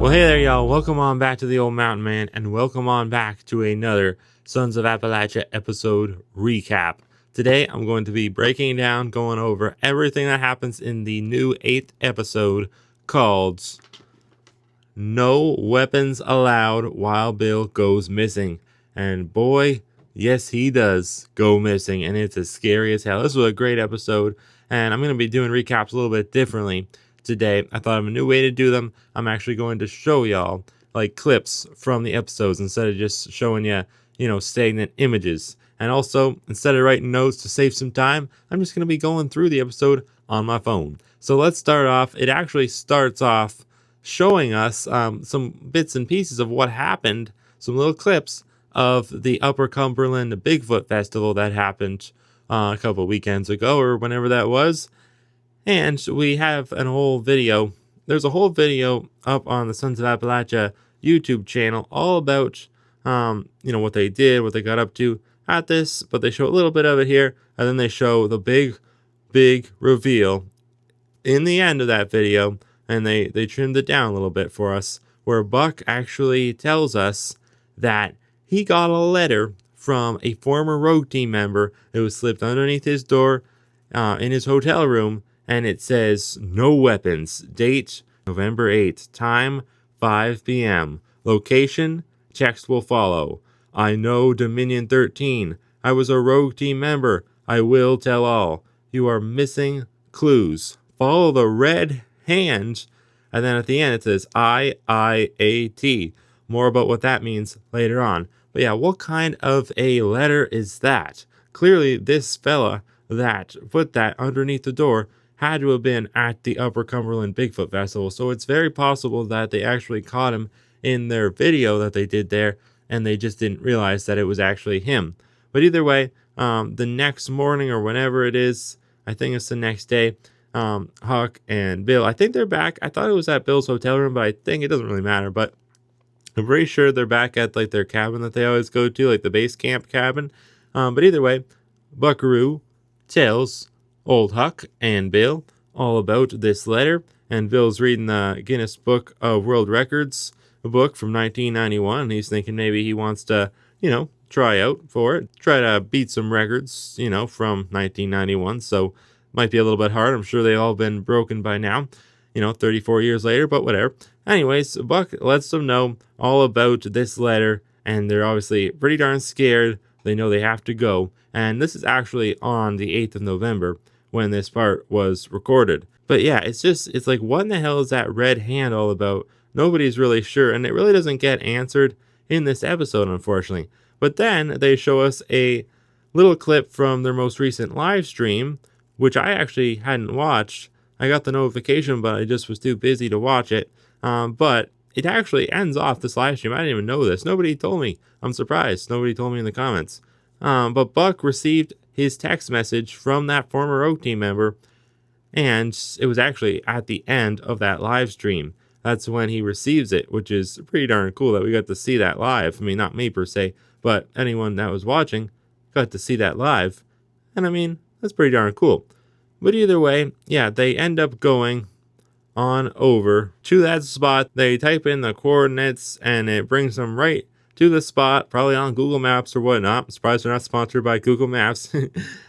Well, hey there, y'all. Welcome on back to the Old Mountain Man, and welcome on back to another Sons of Appalachia episode recap. Today, I'm going to be breaking down, going over everything that happens in the new 8th episode called No Weapons Allowed While Bill Goes Missing. And boy, yes, he does go missing, and it's as scary as hell. This was a great episode, and I'm going to be doing recaps a little bit differently today. I thought of a new way to do them. I'm actually going to show y'all like clips from the episodes instead of just showing you, stagnant images. And also, instead of writing notes to save some time, I'm just going to be going through the episode on my phone. So let's start off. It actually starts off showing us some bits and pieces of what happened, some little clips of the Upper Cumberland Bigfoot Festival that happened a couple weekends ago or whenever that was. And we have a whole video. There's a whole video up on the Sons of Appalachia YouTube channel all about, what they did, what they got up to at this. But they show a little bit of it here, and then they show the big reveal in the end of that video. And they trimmed it down a little bit for us, where Buck actually tells us that he got a letter from a former rogue team member. It was slipped underneath his door in his hotel room. And it says, no weapons, date November 8th, time 5 p.m. Location, text will follow. I know Dominion 13. I was a rogue team member. I will tell all. You are missing clues. Follow the red hand. And then at the end it says IIAT. More about what that means later on. But yeah, what kind of a letter is that? Clearly this fella that put that underneath the door had to have been at the Upper Cumberland Bigfoot Festival, so it's very possible that they actually caught him in their video that they did there, and they just didn't realize that it was actually him. But either way, the next morning or whenever it is, I think it's the next day, Huck and Bill, I think they're back. I thought it was at Bill's hotel room, but I think it doesn't really matter, but I'm pretty sure they're back at like their cabin that they always go to, like the base camp cabin. But either way, Buckaroo tells old Huck and Bill all about this letter, and Bill's reading the Guinness Book of World Records, a book from 1991, and he's thinking maybe he wants to, try out for it, try to beat some records, from 1991, so might be a little bit hard. I'm sure they've all been broken by now, 34 years later, but whatever. Anyways, Buck lets them know all about this letter, and they're obviously pretty darn scared. They know they have to go, and this is actually on the 8th of November, when this part was recorded. But yeah, it's like, what in the hell is that red hand all about? Nobody's really sure, and it really doesn't get answered in this episode, unfortunately. But then they show us a little clip from their most recent live stream, which I actually hadn't watched. I got the notification, but I just was too busy to watch it. But it actually ends off this live stream. I didn't even know this. Nobody told me. I'm surprised. Nobody told me in the comments. But Buck received his text message from that former rogue team member, and it was actually at the end of that live stream. That's when he receives it, which is pretty darn cool that we got to see that live. I mean, not me per se, but anyone that was watching got to see that live. And I mean, that's pretty darn cool. But either way, yeah, they end up going on over to that spot. They type in the coordinates, and it brings them right to the spot, probably on Google Maps or whatnot. I'm surprised they're not sponsored by Google Maps.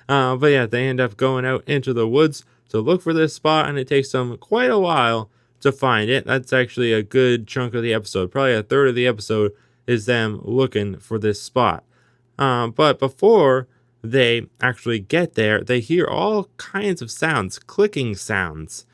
But yeah, they end up going out into the woods to look for this spot, and it takes them quite a while to find it. That's actually a good chunk of the episode. Probably a third of the episode is them looking for this spot. But before they actually get there, they hear all kinds of sounds, clicking sounds.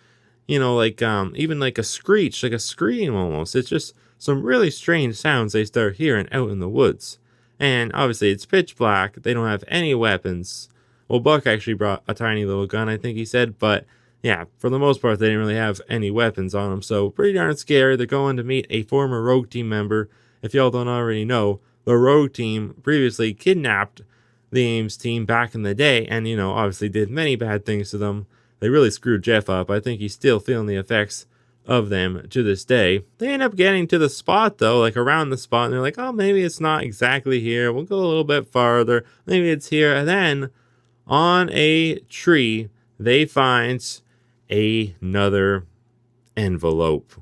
Even like a screech, like a scream almost. It's just some really strange sounds they start hearing out in the woods. And obviously it's pitch black. They don't have any weapons. Well, Buck actually brought a tiny little gun, I think he said. But yeah, for the most part, they didn't really have any weapons on them. So pretty darn scary. They're going to meet a former rogue team member. If y'all don't already know, the rogue team previously kidnapped the Ames team back in the day. And, obviously did many bad things to them. They really screwed Jeff up. I think he's still feeling the effects of them to this day. They end up getting to the spot though, like around the spot, and they're like, oh, maybe it's not exactly here. We'll go a little bit farther. Maybe it's here. And then on a tree, they find another envelope.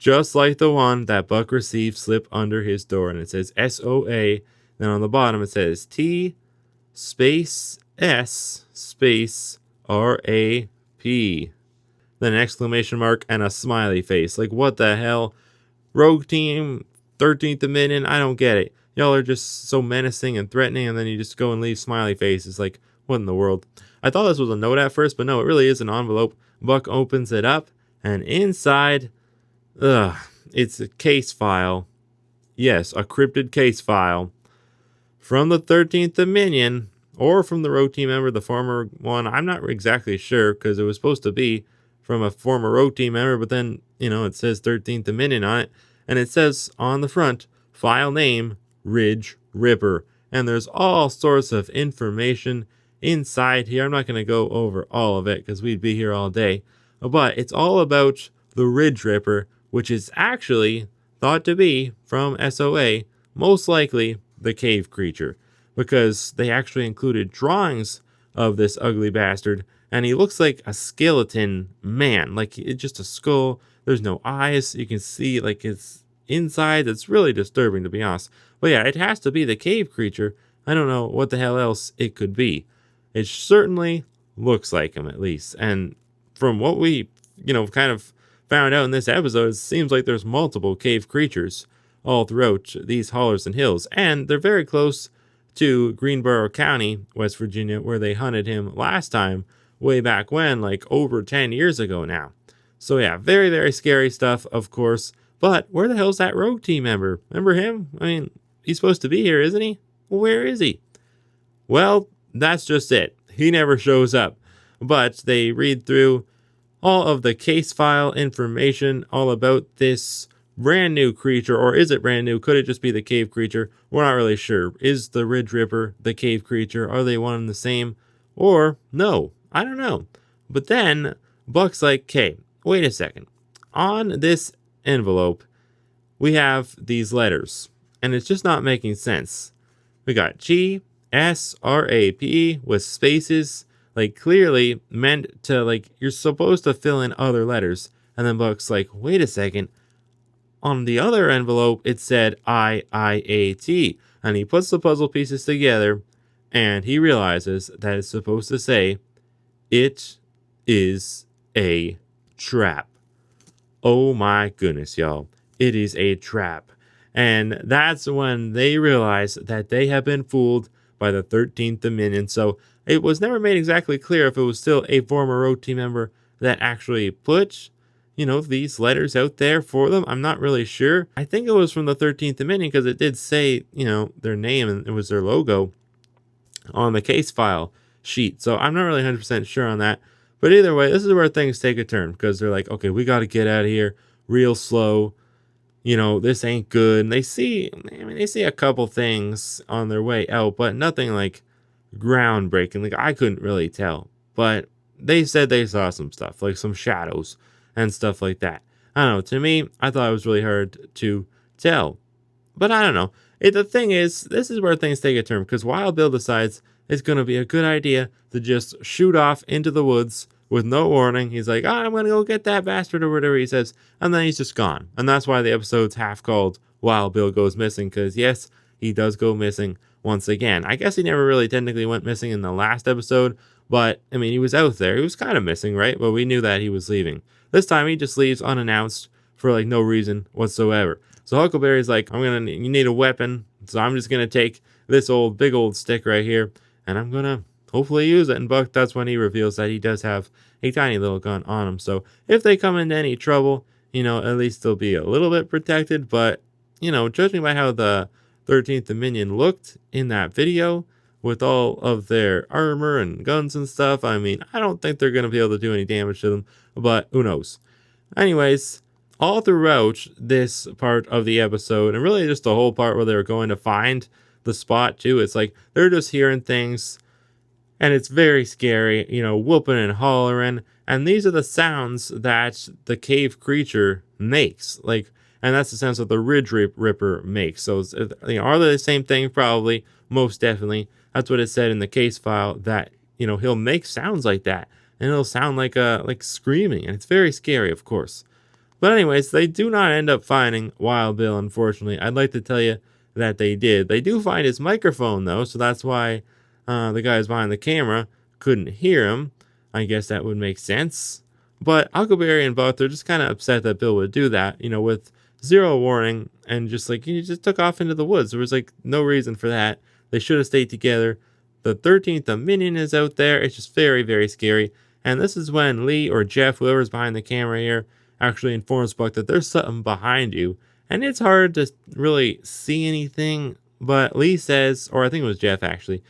just like the one that Buck received slip under his door. And it says SOA. Then on the bottom it says T space S space RAP. Then an exclamation mark and a smiley face. Like, what the hell? Rogue Team, 13th Dominion, I don't get it. Y'all are just so menacing and threatening, and then you just go and leave smiley faces. Like, what in the world? I thought this was a note at first, but no, it really is an envelope. Buck opens it up, and inside, it's a case file. Yes, a cryptid case file from the 13th Dominion, or from the Rogue Team member, the former one. I'm not exactly sure, because it was supposed to be from a former Rogue Team member, but then, it says 13th Dominion on it, and it says on the front, file name, Ridge Ripper, and there's all sorts of information inside here. I'm not going to go over all of it, because we'd be here all day, but it's all about the Ridge Ripper, which is actually thought to be, from SOA, most likely the cave creature, because they actually included drawings of this ugly bastard, and he looks like a skeleton man, like it's just a skull. There's no eyes. You can see like his inside. It's really disturbing, to be honest. But yeah, it has to be the cave creature. I don't know what the hell else it could be. It certainly looks like him, at least. And from what we, kind of found out in this episode, it seems like there's multiple cave creatures all throughout these hollers and hills, and they're very close to Greenboro County, West Virginia, where they hunted him last time, way back when, like over 10 years ago now. So yeah, very, very scary stuff, of course. But where the hell's that Rogue Team member? Remember him? I mean, he's supposed to be here, isn't he? Well, where is he? Well, that's just it. He never shows up. But they read through all of the case file information all about this brand new creature. Or is it brand new? Could it just be the cave creature? We're not really sure. Is the Ridge Ripper the cave creature? Are they one and the same? Or no, I don't know. But then Buck's like, okay, wait a second. On this envelope, we have these letters, and it's just not making sense. We got GSRAP with spaces, like clearly meant to, like, you're supposed to fill in other letters. And then Buck's like, wait a second. On the other envelope, it said IIAT. And he puts the puzzle pieces together, and he realizes that it's supposed to say, it is a trap. Oh my goodness, y'all. It is a trap. And that's when they realize that they have been fooled by the 13th Dominion. So it was never made exactly clear if it was still a former Rogue Team member that actually put, these letters out there for them. I'm not really sure. I think it was from the 13th Dominion, because it did say, their name, and it was their logo on the case file sheet. So I'm not really 100% sure on that. But either way, this is where things take a turn, because they're like, okay, we got to get out of here real slow. This ain't good. And they see a couple things on their way out, but nothing like groundbreaking. Like, I couldn't really tell, but they said they saw some stuff, like some shadows and stuff like that. I don't know. To me, I thought it was really hard to tell, but I don't know. The thing is, this is where things take a turn, because Wild Bill decides it's going to be a good idea to just shoot off into the woods with no warning. He's like, I'm going to go get that bastard, or whatever he says, and then he's just gone. And that's why the episode's half called Wild Bill Goes Missing, because yes, he does go missing once again. I guess he never really technically went missing in the last episode, but I mean, he was out there. He was kind of missing, right? But we knew that he was leaving. This time he just leaves unannounced for like no reason whatsoever. So Huckleberry's like, you need a weapon. So I'm just going to take this big old stick right here, and I'm going to hopefully use it. And Buck, that's when he reveals that he does have a tiny little gun on him. So if they come into any trouble, at least they'll be a little bit protected. But, judging by how the 13th Dominion looked in that video with all of their armor and guns and stuff, I mean, I don't think they're going to be able to do any damage to them, but who knows? Anyways, all throughout this part of the episode, and really just the whole part where they're going to find the spot too, it's like they're just hearing things, and it's very scary, whooping and hollering, and these are the sounds that the cave creature makes, and that's the sounds that the Ridge Ripper makes. So, are they the same thing? Probably, most definitely. That's what it said in the case file, that, he'll make sounds like that, and it'll sound like screaming, and it's very scary, of course. But anyways, they do not end up finding Wild Bill, unfortunately. I'd like to tell you that they did. They do find his microphone, though, so that's why the guys behind the camera couldn't hear him. I guess that would make sense. But Huckleberry and Buck, they're just kind of upset that Bill would do that, with zero warning, and just like, he just took off into the woods. There was like no reason for that. They should have stayed together. The 13th Dominion is out there. It's just very, very scary. And this is when Lee or Jeff, whoever's behind the camera here, actually informs Buck that there's something behind you. And it's hard to really see anything, but Lee says, or I think it was Jeff actually,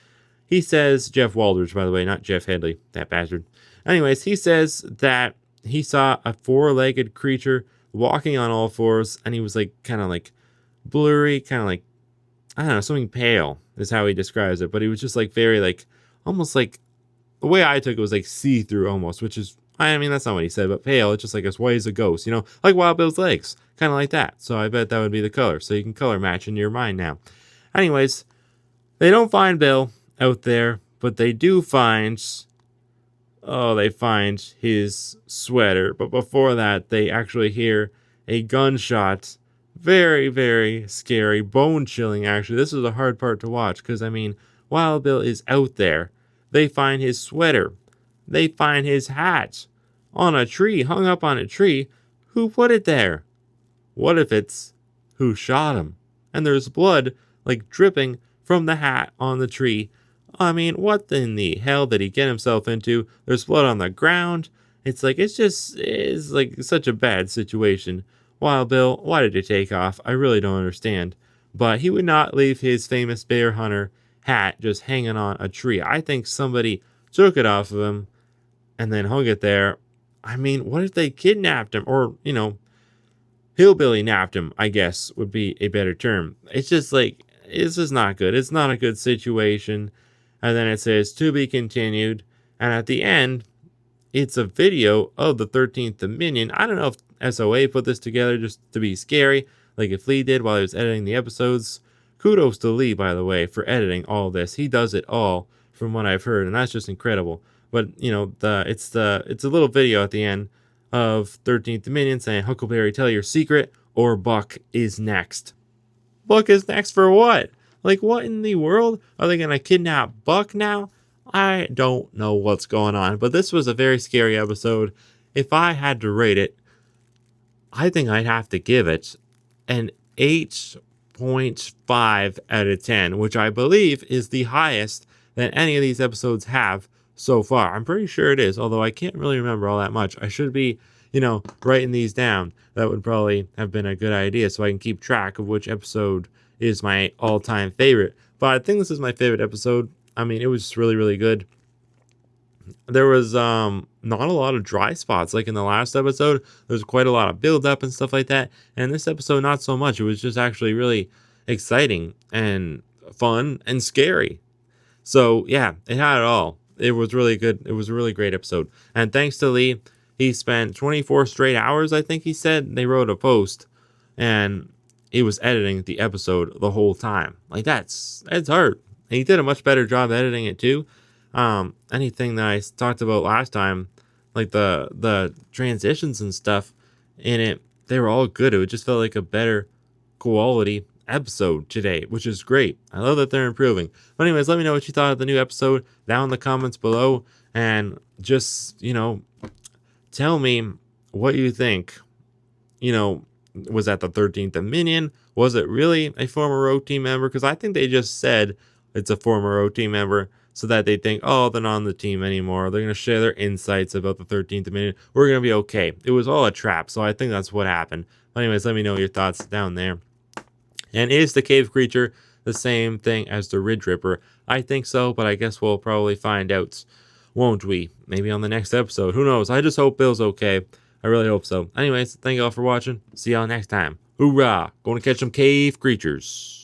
he says, Jeff Walders, by the way, not Jeff Headley, that bastard. Anyways, he says that he saw a four-legged creature walking on all fours, and he was like kind of like blurry, kind of like, I don't know, something pale is how he describes it, but he was just like very like, almost like, the way I took it was like see-through almost, which is, I mean, that's not what he said, but pale, it's just like as white as a ghost, like Wild Bill's legs, kind of like that. So I bet that would be the color, so you can color match in your mind now. Anyways, they don't find Bill out there, but they do find, they find his sweater. But before that, they actually hear a gunshot. Very, very scary, bone-chilling, actually. This is the hard part to watch, because, I mean, Wild Bill is out there. They find his sweater. They find his hat on a tree, hung up on a tree. Who put it there? What if it's who shot him? And there's blood, like, dripping from the hat on the tree. I mean, what in the hell did he get himself into? There's blood on the ground. It's like such a bad situation. Wild Bill, why did you take off? I really don't understand. But he would not leave his famous bear hunter hat just hanging on a tree. I think somebody took it off of him and then hung it there. I mean, what if they kidnapped him? Or, hillbilly napped him, I guess, would be a better term. It's just like, this is not good. It's not a good situation. And then it says, to be continued. And at the end, it's a video of the 13th Dominion. I don't know if SOA put this together just to be scary, like if Lee did while he was editing the episodes. Kudos to Lee, by the way, for editing all this. He does it all, from what I've heard, and that's just incredible. But, it's a little video at the end of 13th Dominion saying, Huckleberry, tell your secret, or Buck is next. Buck is next for what? Like, what in the world? Are they going to kidnap Buck now? I don't know what's going on, but this was a very scary episode. If I had to rate it, I think I'd have to give it an 8.5 out of 10, which I believe is the highest that any of these episodes have so far. I'm pretty sure it is, although I can't really remember all that much. I should be, writing these down. That would probably have been a good idea so I can keep track of which episode is my all-time favorite. But I think this is my favorite episode. I mean, it was just really, really good. There was not a lot of dry spots. Like in the last episode, there was quite a lot of build-up and stuff like that. And this episode, not so much. It was just actually really exciting and fun and scary. So, yeah, it had it all. It was really good. It was a really great episode. And thanks to Lee, he spent 24 straight hours, I think he said. They wrote a post. And he was editing the episode the whole time. Like, it's hard. And he did a much better job editing it, too. Anything that I talked about last time, like the transitions and stuff in it, they were all good. It just felt like a better quality episode today, which is great. I love that they're improving. But anyways, let me know what you thought of the new episode down in the comments below, and just, tell me what you think. Was that the 13th Dominion? Was it really a former Rogue team member? Because I think they just said it's a former Rogue team member so that they think, oh, they're not on the team anymore. They're going to share their insights about the 13th Dominion. We're going to be okay. It was all a trap, so I think that's what happened. But anyways, let me know your thoughts down there. And is the cave creature the same thing as the Ridge Ripper? I think so, but I guess we'll probably find out, won't we? Maybe on the next episode. Who knows? I just hope Bill's okay. I really hope so. Anyways, thank you all for watching. See y'all next time. Hoorah! Going to catch some cave creatures.